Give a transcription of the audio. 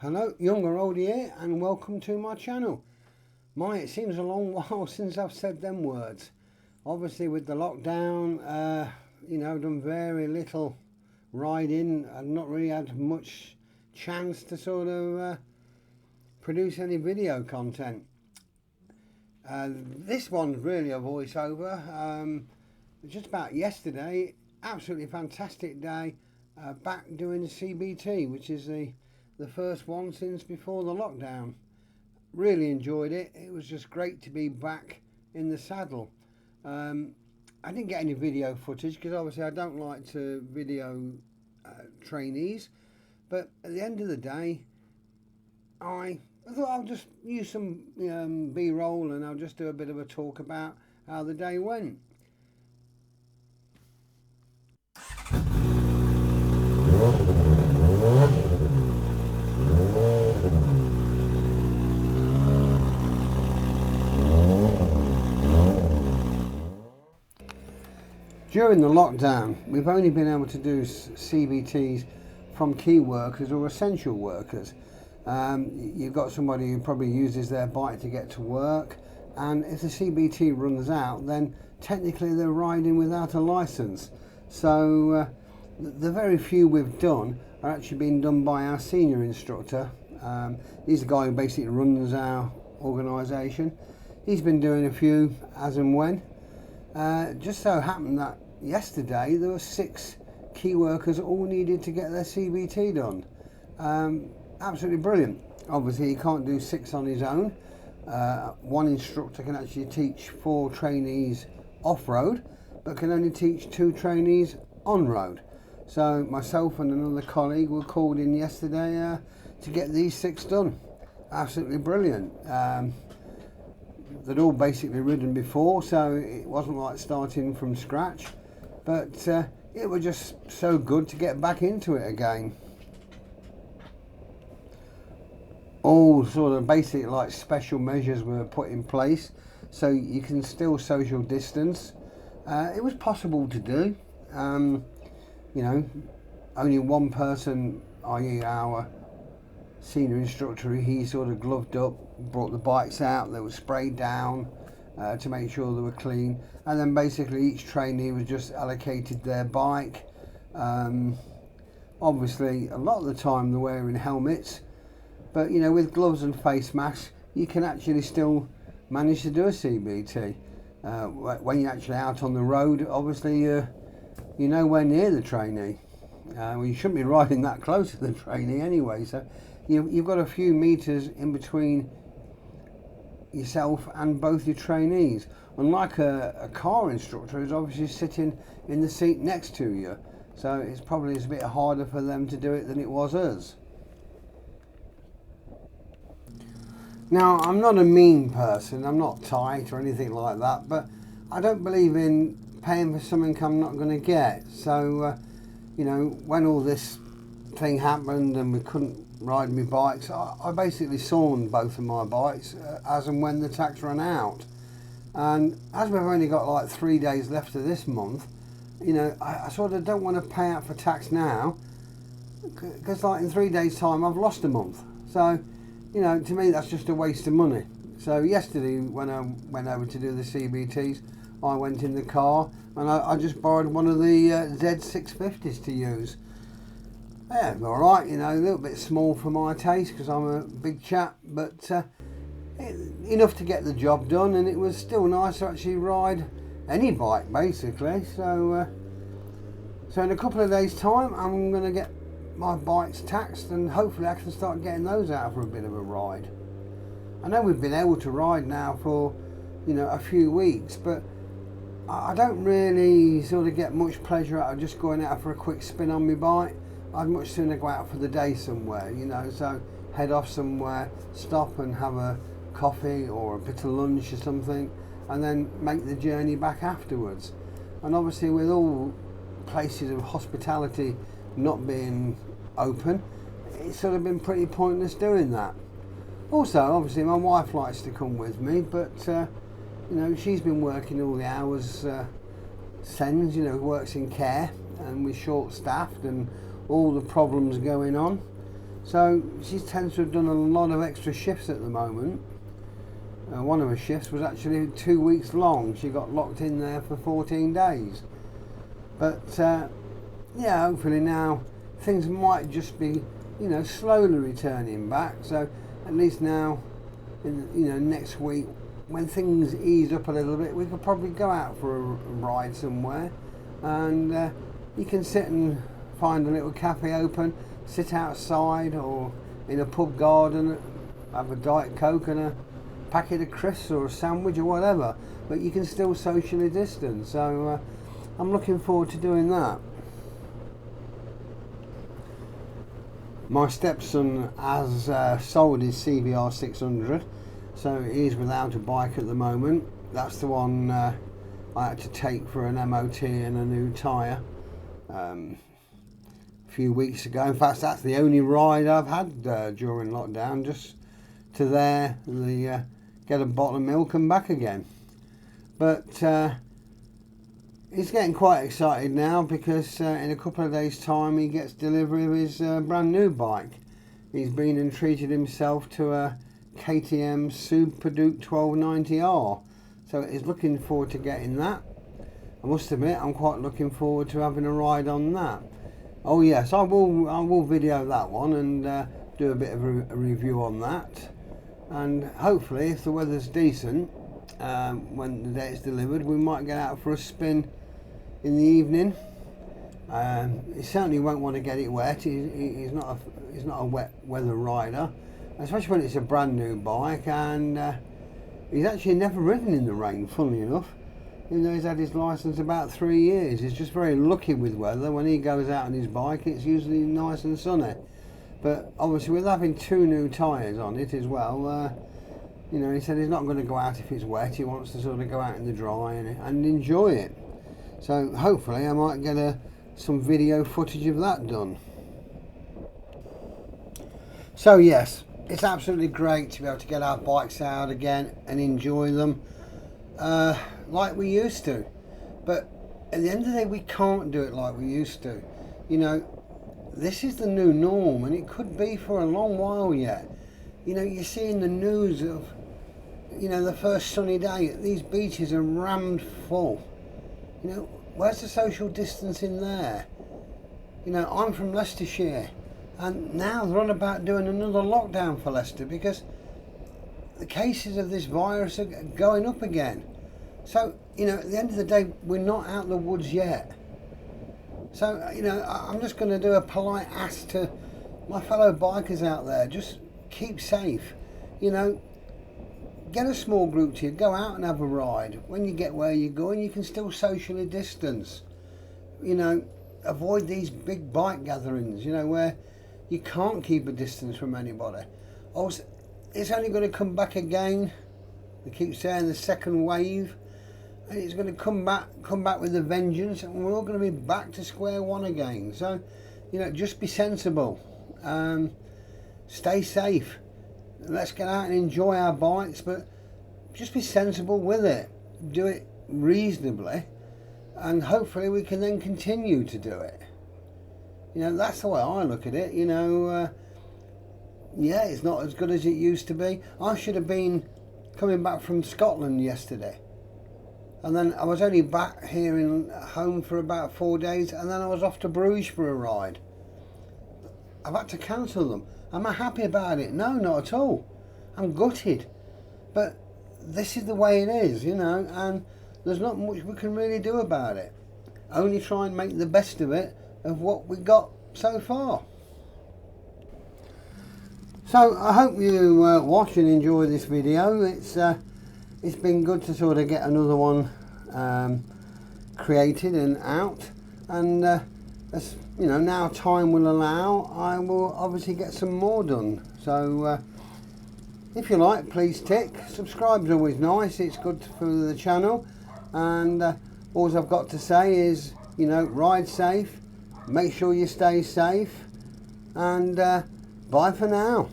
Hello, young or old here, and welcome to my channel. It seems a long while since I've said them words. Obviously with the lockdown, I've done very little riding. I've not really had much chance to sort of produce any video content. This one's really a voiceover. Just about yesterday, absolutely fantastic day, back doing the CBT, which is the first one since before the lockdown. Really enjoyed it. It was just great to be back in the saddle. I didn't get any video footage because obviously I don't like to video trainees, but at the end of the day I thought I'll just use some B-roll and I'll just do a bit of a talk about how the day went. During the lockdown, we've only been able to do CBTs from key workers or essential workers. You've got somebody who probably uses their bike to get to work, and if the CBT runs out, then technically they're riding without a license. So the very few we've done are actually being done by our senior instructor. He's the guy who basically runs our organisation. He's been doing a few as and when. Just so happened that yesterday there were 6 key workers all needed to get their CBT done. Absolutely brilliant. Obviously he can't do 6 on his own. One instructor can actually teach 4 trainees off-road, but can only teach 2 trainees on-road. So myself and another colleague were called in yesterday to get these 6 done. Absolutely brilliant. They'd all basically ridden before, so it wasn't like starting from scratch, but it was just so good to get back into it again. All sort of basic like special measures were put in place so you can still social distance. It was possible to do. Only one person, i.e. our senior instructor, he sort of gloved up, brought the bikes out, they were sprayed down to make sure they were clean, and then basically each trainee was just allocated their bike. Obviously a lot of the time they're wearing helmets, but with gloves and face masks you can actually still manage to do a CBT. When you're actually out on the road, obviously you're nowhere near the trainee. Well, you shouldn't be riding that close to the trainee anyway, so you've got a few meters in between yourself and both your trainees, unlike a car instructor who's obviously sitting in the seat next to you, so it's probably a bit harder for them to do it than it was us. Now, I'm not a mean person, I'm not tight or anything like that, but I don't believe in paying for something I'm not going to get. So when all this thing happened and we couldn't ride my bikes, I basically sawned both of my bikes as and when the tax ran out. And as we've only got like 3 days left of this month, I sort of don't want to pay out for tax now, because like in 3 days time I've lost a month. So to me that's just a waste of money. So yesterday when I went over to do the CBTs, I went in the car and I just borrowed one of the Z650s to use. Yeah, alright, a little bit small for my taste because I'm a big chap, but enough to get the job done, and it was still nice to actually ride any bike basically. So in a couple of days time I'm going to get my bikes taxed, and hopefully I can start getting those out for a bit of a ride. I know we've been able to ride now for a few weeks, but I don't really sort of get much pleasure out of just going out for a quick spin on my bike. I'd much sooner go out for the day somewhere, so head off somewhere, stop and have a coffee or a bit of lunch or something, and then make the journey back afterwards. And obviously with all places of hospitality not being open, it's sort of been pretty pointless doing that. Also, obviously my wife likes to come with me, but she's been working all the hours sends, works in care, and we're short staffed and all the problems going on. So she tends to have done a lot of extra shifts at the moment. One of her shifts was actually 2 weeks long. She got locked in there for 14 days. But yeah, hopefully now things might just be, you know, slowly returning back. So at least now, next week, when things ease up a little bit, we could probably go out for a ride somewhere, and you can sit and find a little cafe open, sit outside or in a pub garden, have a Diet Coke and a packet of crisps or a sandwich or whatever, but you can still socially distance. So I'm looking forward to doing that. My stepson has sold his CBR 600, so he's without a bike at the moment. That's the one I had to take for an MOT and a new tyre a few weeks ago. In fact, that's the only ride I've had during lockdown, just to there, get a bottle of milk and back again. But he's getting quite excited now because in a couple of days' time he gets delivery of his brand new bike. He's been and treated himself to a KTM Super Duke 1290R, so he's looking forward to getting that. I must admit, I'm quite looking forward to having a ride on that. Oh yes, I will video that one and do a bit of a review on that. And hopefully, if the weather's decent, when the day it's delivered, we might get out for a spin in the evening. He certainly won't want to get it wet. He's not a wet weather rider, especially when it's a brand new bike, and he's actually never ridden in the rain, funnily enough. Even though he's had his licence about 3 years, he's just very lucky with weather. When he goes out on his bike, it's usually nice and sunny. But obviously with having 2 new tyres on it as well, he said he's not going to go out if it's wet. He wants to sort of go out in the dry and enjoy it. So hopefully I might get some video footage of that done. So yes, it's absolutely great to be able to get our bikes out again and enjoy them like we used to. But at the end of the day, we can't do it like we used to. This is the new norm, and it could be for a long while yet. You see in the news of, the first sunny day, these beaches are rammed full. Where's the social distancing there? I'm from Leicestershire, and now they're on about doing another lockdown for Leicester because the cases of this virus are going up again. So, at the end of the day, we're not out of the woods yet. So, I'm just going to do a polite ask to my fellow bikers out there. Just keep safe. Get a small group to you. Go out and have a ride. When you get where you're going, you can still socially distance. Avoid these big bike gatherings, where you can't keep a distance from anybody. Also, it's only going to come back again. They keep saying the second wave. And it's going to come back with a vengeance, and we're all going to be back to square one again. So, just be sensible. Stay safe. Let's get out and enjoy our bikes, but just be sensible with it. Do it reasonably, and hopefully we can then continue to do it. That's the way I look at it. Yeah, it's not as good as it used to be. I should have been coming back from Scotland yesterday. And then I was only back here home for about 4 days, and then I was off to Bruges for a ride. I've had to cancel them. Am I happy about it? No, not at all. I'm gutted. But this is the way it is, and there's not much we can really do about it. Only try and make the best of it, of what we got so far. So I hope you watch and enjoy this video. It's been good to sort of get another one created and out, and as now time will allow, I will obviously get some more done. So if you like, please tick. Subscribe's always nice. It's good for the channel, and all I've got to say is, ride safe, make sure you stay safe, and bye for now.